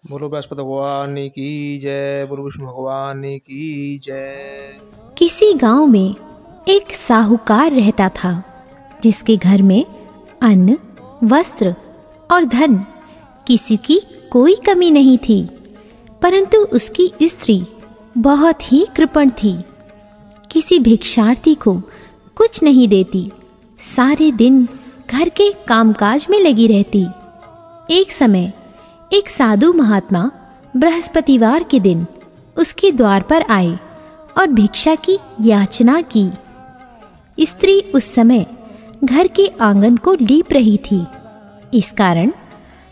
बोलो बृहस्पति भगवान की जय। बोलो विष्णु भगवान की जय। किसी गांव में एक साहूकार रहता था जिसके घर में अन्न, वस्त्र और धन किसी की कोई कमी नहीं थी। परंतु उसकी स्त्री बहुत ही कृपण थी। किसी भिक्षार्थी को कुछ नहीं देती, सारे दिन घर के कामकाज में लगी रहती। एक समय एक साधु महात्मा बृहस्पतिवार के दिन उसके द्वार पर आए और भिक्षा की याचना की। स्त्री उस समय घर के आंगन को लीप रही थी। इस कारण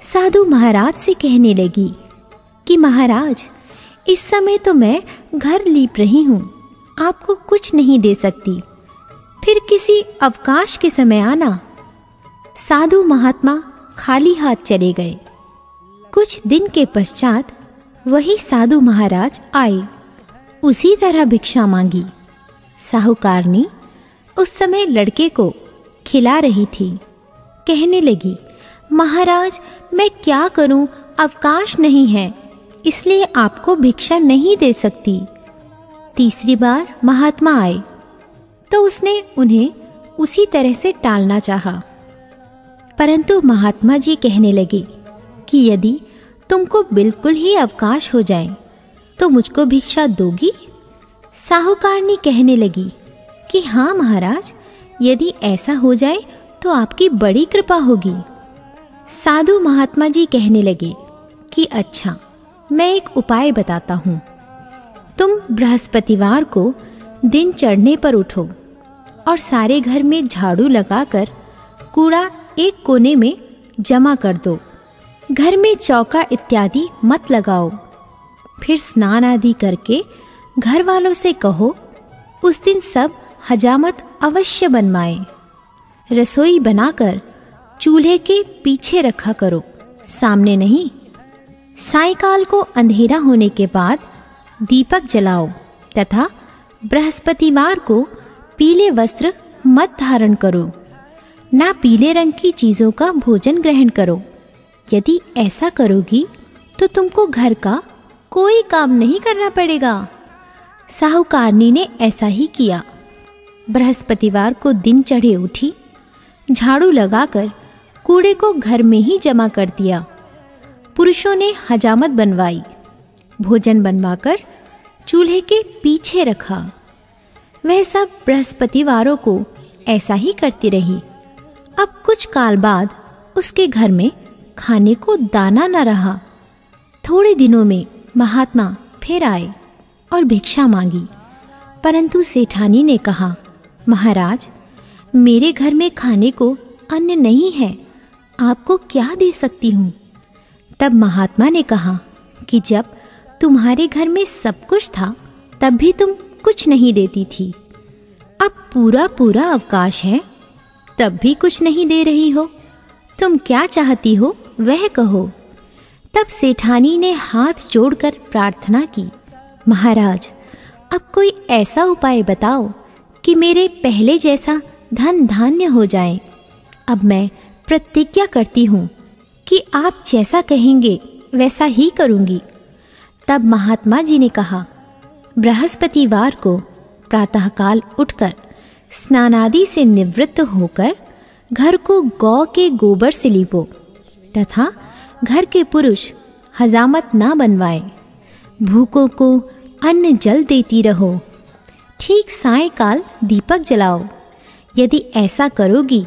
साधु महाराज से कहने लगी कि महाराज, इस समय तो मैं घर लीप रही हूँ, आपको कुछ नहीं दे सकती, फिर किसी अवकाश के समय आना। साधु महात्मा खाली हाथ चले गए। कुछ दिन के पश्चात वही साधु महाराज आए, उसी तरह भिक्षा मांगी। साहूकारनी उस समय लड़के को खिला रही थी। कहने लगी, महाराज मैं क्या करूं, अवकाश नहीं है, इसलिए आपको भिक्षा नहीं दे सकती। तीसरी बार महात्मा आए तो उसने उन्हें उसी तरह से टालना चाहा, परंतु महात्मा जी कहने लगे कि यदि तुमको बिल्कुल ही अवकाश हो जाए तो मुझको भिक्षा दोगी? साहूकारनी कहने लगी कि हाँ महाराज, यदि ऐसा हो जाए तो आपकी बड़ी कृपा होगी। साधु महात्मा जी कहने लगे कि अच्छा, मैं एक उपाय बताता हूँ। तुम बृहस्पतिवार को दिन चढ़ने पर उठो और सारे घर में झाड़ू लगाकर कूड़ा एक कोने में जमा कर दो। घर में चौका इत्यादि मत लगाओ। फिर स्नान आदि करके घर वालों से कहो उस दिन सब हजामत अवश्य बनवाएं। रसोई बनाकर चूल्हे के पीछे रखा करो, सामने नहीं। सायंकाल को अंधेरा होने के बाद दीपक जलाओ तथा बृहस्पतिवार को पीले वस्त्र मत धारण करो, ना पीले रंग की चीज़ों का भोजन ग्रहण करो। यदि ऐसा करोगी तो तुमको घर का कोई काम नहीं करना पड़ेगा। साहूकारनी ने ऐसा ही किया। बृहस्पतिवार को दिन चढ़े उठी, झाड़ू लगाकर कूड़े को घर में ही जमा कर दिया। पुरुषों ने हजामत बनवाई, भोजन बनवाकर चूल्हे के पीछे रखा। वह सब बृहस्पतिवारों को ऐसा ही करती रही। अब कुछ काल बाद उसके घर में खाने को दाना न रहा। थोड़े दिनों में महात्मा फिर आए और भिक्षा मांगी, परंतु सेठानी ने कहा, महाराज मेरे घर में खाने को अन्न नहीं है, आपको क्या दे सकती हूँ? तब महात्मा ने कहा कि जब तुम्हारे घर में सब कुछ था तब भी तुम कुछ नहीं देती थी, अब पूरा पूरा अवकाश है तब भी कुछ नहीं दे रही हो। तुम क्या चाहती हो वह कहो। तब सेठानी ने हाथ जोड़कर प्रार्थना की, महाराज अब कोई ऐसा उपाय बताओ कि मेरे पहले जैसा धन धान्य हो जाए। अब मैं प्रतिज्ञा करती हूँ कि आप जैसा कहेंगे वैसा ही करूँगी। तब महात्मा जी ने कहा, बृहस्पतिवार को प्रातःकाल उठकर स्नानादि से निवृत्त होकर घर को गौ के गोबर से लीपो तथा घर के पुरुष हजामत ना बनवाए। भूखों को अन्न जल देती रहो। ठीक सायंकाल दीपक जलाओ। यदि ऐसा करोगी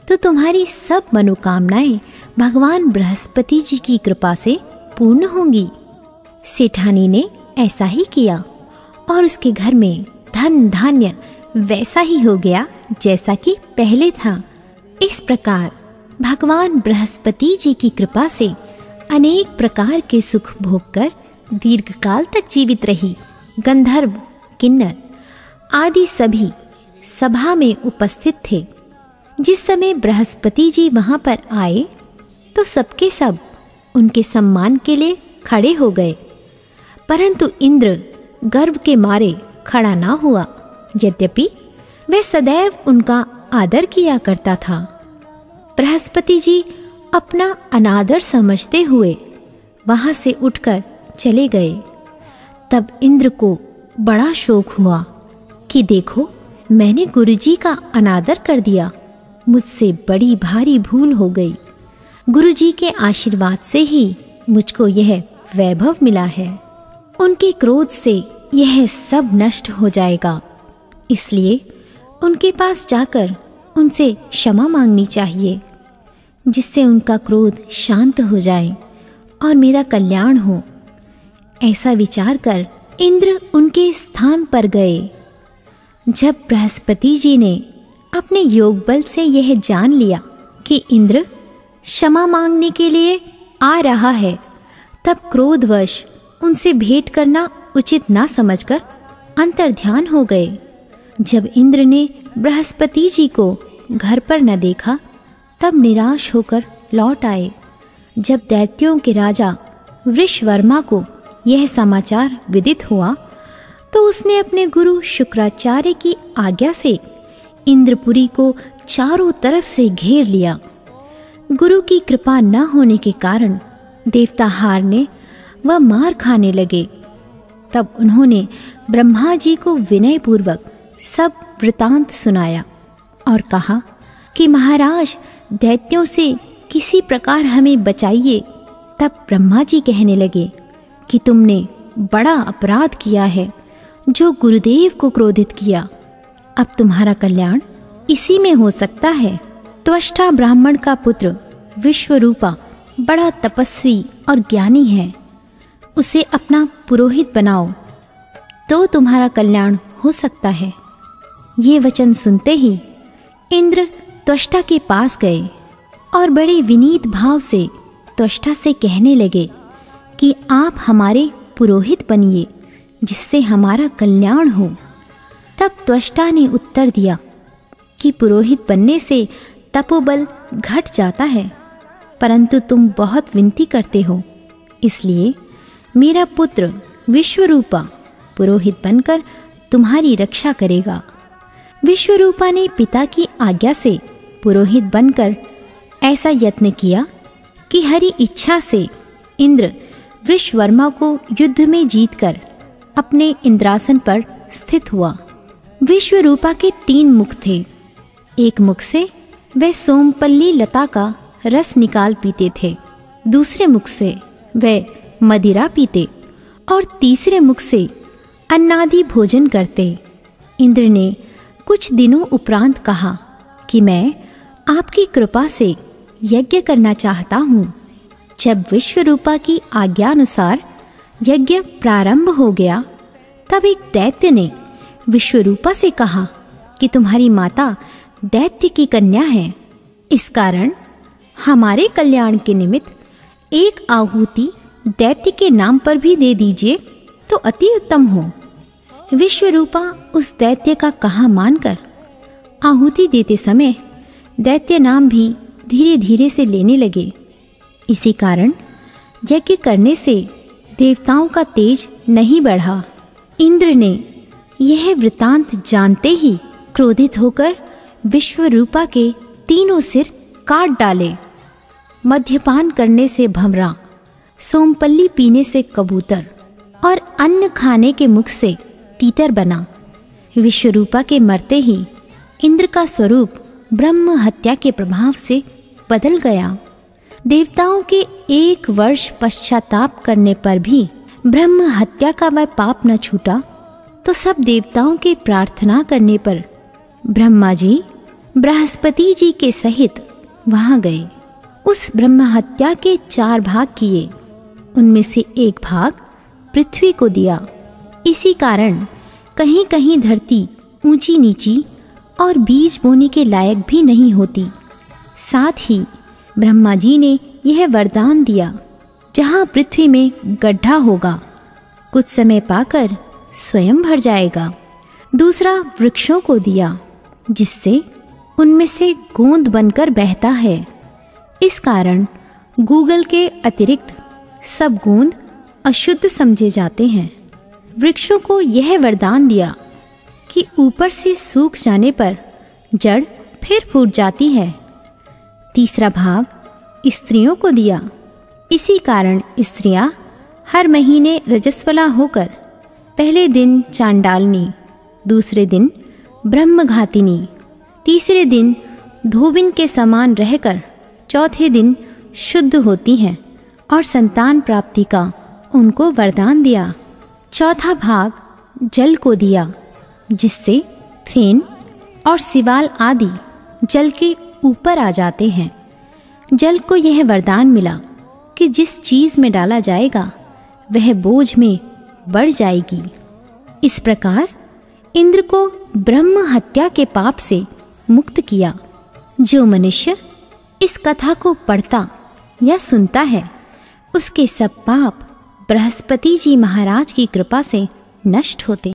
तो तुम्हारी सब मनोकामनाएं भगवान बृहस्पति जी की कृपा से पूर्ण होंगी। सेठानी ने ऐसा ही किया और उसके घर में धन धान्य वैसा ही हो गया जैसा कि पहले था। इस प्रकार भगवान बृहस्पति जी की कृपा से अनेक प्रकार के सुख भोग कर दीर्घकाल तक जीवित रही। गंधर्व, किन्नर आदि सभी सभा में उपस्थित थे। जिस समय बृहस्पति जी वहां पर आए तो सबके सब उनके सम्मान के लिए खड़े हो गए, परंतु इंद्र गर्व के मारे खड़ा ना हुआ। यद्यपि वह सदैव उनका आदर किया करता था। बृहस्पति जी अपना अनादर समझते हुए वहां से उठकर चले गए। तब इंद्र को बड़ा शोक हुआ कि देखो, मैंने गुरुजी का अनादर कर दिया, मुझसे बड़ी भारी भूल हो गई। गुरुजी के आशीर्वाद से ही मुझको यह वैभव मिला है। उनके क्रोध से यह सब नष्ट हो जाएगा, इसलिए उनके पास जाकर उनसे क्षमा मांगनी चाहिए, जिससे उनका क्रोध शांत हो जाए और मेरा कल्याण हो। ऐसा विचार कर इंद्र उनके स्थान पर गए। जब बृहस्पति जी ने अपने योग बल से यह जान लिया कि इंद्र क्षमा मांगने के लिए आ रहा है, तब क्रोधवश उनसे भेंट करना उचित ना समझकर अंतर्ध्यान हो गए। जब इंद्र ने बृहस्पति जी को घर पर न देखा, तब निराश होकर लौट आए। जब दैत्यों के राजा वृषवर्मा को यह समाचार विदित हुआ, तो उसने अपने गुरु शुक्राचार्य की आज्ञा से इंद्रपुरी को चारों तरफ से घेर लिया। गुरु की कृपा न होने के कारण देवता हारने व मार खाने लगे। तब उन्होंने ब्रह्मा जी को विनयपूर्वक सब वृतांत सुनाया और कहा कि महाराज, दैत्यों से किसी प्रकार हमें बचाइए। तब ब्रह्मा जी कहने लगे कि तुमने बड़ा अपराध किया है, जो गुरुदेव को क्रोधित किया। अब तुम्हारा कल्याण इसी में हो सकता है। त्वष्टा ब्राह्मण का पुत्र विश्वरूपा बड़ा तपस्वी और ज्ञानी है, उसे अपना पुरोहित बनाओ तो तुम्हारा कल्याण हो सकता है। ये वचन सुनते ही इंद्र त्वष्टा के पास गए और बड़े विनीत भाव से त्वष्टा से कहने लगे कि आप हमारे पुरोहित बनिए, जिससे हमारा कल्याण हो। तब त्वष्टा ने उत्तर दिया कि पुरोहित बनने से तपोबल घट जाता है, परंतु तुम बहुत विनती करते हो, इसलिए मेरा पुत्र विश्वरूपा पुरोहित बनकर तुम्हारी रक्षा करेगा। विश्वरूपा ने पिता की आज्ञा से पुरोहित बनकर ऐसा यत्न किया कि हरि इच्छा से इंद्र वृषवर्मा को युद्ध में जीतकर अपने इंद्रासन पर स्थित हुआ। विश्वरूपा के 3 मुख थे। एक मुख से वह सोमपल्ली लता का रस निकाल पीते थे, दूसरे मुख से वह मदिरा पीते और तीसरे मुख से अन्नादि भोजन करते। इंद्र ने कुछ दिनों उपरांत कहा कि मैं आपकी कृपा से यज्ञ करना चाहता हूँ। जब विश्वरूपा की आज्ञानुसार यज्ञ प्रारंभ हो गया, तब एक दैत्य ने विश्वरूपा से कहा कि तुम्हारी माता दैत्य की कन्या है, इस कारण हमारे कल्याण के निमित्त एक आहुति दैत्य के नाम पर भी दे दीजिए तो अति उत्तम हो। विश्वरूपा उस दैत्य का कहा मानकर आहुति देते समय दैत्य नाम भी धीरे धीरे से लेने लगे। इसी कारण यज्ञ करने से देवताओं का तेज नहीं बढ़ा। इंद्र ने यह वृतांत जानते ही क्रोधित होकर विश्वरूपा के 3 सिर काट डाले। मद्यपान करने से भंवरा, सोमपल्ली पीने से कबूतर और अन्न खाने के मुख से तीतर बना। विश्वरूपा के मरते ही इंद्र का स्वरूप ब्रह्म हत्या के प्रभाव से बदल गया। देवताओं के 1 वर्ष पश्चाताप करने पर भी ब्रह्म हत्या का वह पाप न छूटा, तो सब देवताओं के प्रार्थना करने पर ब्रह्मा जी बृहस्पति जी के सहित वहां गए। उस ब्रह्म हत्या के 4 भाग किए, उनमें से 1 भाग पृथ्वी को दिया। इसी कारण कहीं कहीं धरती ऊंची नीची और बीज बोने के लायक भी नहीं होती। साथ ही ब्रह्मा जी ने यह वरदान दिया, जहाँ पृथ्वी में गड्ढा होगा, कुछ समय पाकर स्वयं भर जाएगा। दूसरा वृक्षों को दिया, जिससे उनमें से गोंद बनकर बहता है। इस कारण गूगल के अतिरिक्त सब गोंद अशुद्ध समझे जाते हैं। वृक्षों को यह वरदान दिया कि ऊपर से सूख जाने पर जड़ फिर फूट जाती है। तीसरा भाग स्त्रियों को दिया। इसी कारण स्त्रियां हर महीने रजस्वला होकर पहले दिन चांडालनी, दूसरे दिन ब्रह्मघातिनी, तीसरे दिन धोबिन के समान रहकर चौथे दिन शुद्ध होती हैं और संतान प्राप्ति का उनको वरदान दिया। चौथा भाग जल को दिया, जिससे फेन और सिवाल आदि जल के ऊपर आ जाते हैं। जल को यह वरदान मिला कि जिस चीज़ में डाला जाएगा वह बोझ में बढ़ जाएगी। इस प्रकार इंद्र को ब्रह्म हत्या के पाप से मुक्त किया। जो मनुष्य इस कथा को पढ़ता या सुनता है उसके सब पाप बृहस्पति जी महाराज की कृपा से नष्ट होते।